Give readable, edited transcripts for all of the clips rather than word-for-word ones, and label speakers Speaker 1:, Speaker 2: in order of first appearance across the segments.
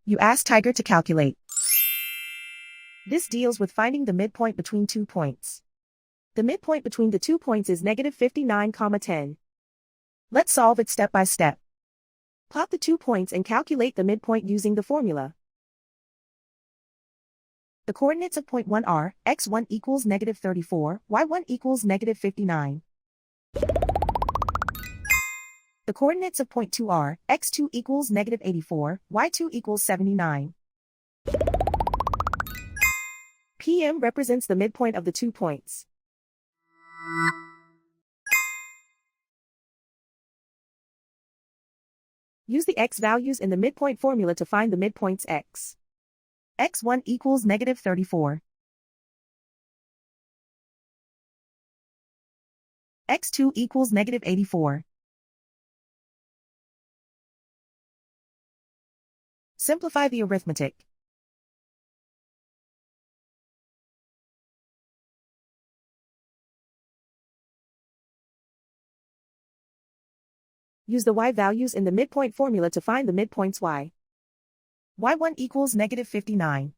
Speaker 1: You ask Tiger to calculate. This deals with finding the midpoint between 2 points. The midpoint between the 2 points is negative 59, 10. Let's solve it step by step. Plot the 2 points and calculate the midpoint using the formula. The coordinates of point 1 are, x1 equals negative 34, y1 equals negative 59. The coordinates of point 2 are, x2 equals negative 84, y2 equals 79. PM represents the midpoint of the 2 points. Use the x values in the midpoint formula to find the midpoints x. x1 equals negative 34. x2 equals negative 84. Simplify the arithmetic. Use the y values in the midpoint formula to find the midpoints y. y1 equals negative 59.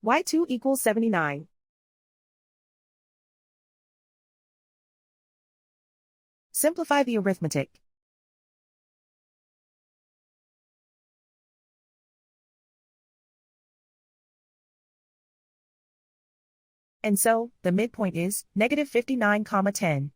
Speaker 1: y2 equals 79. Simplify the arithmetic. And so, the midpoint is negative 59, 10.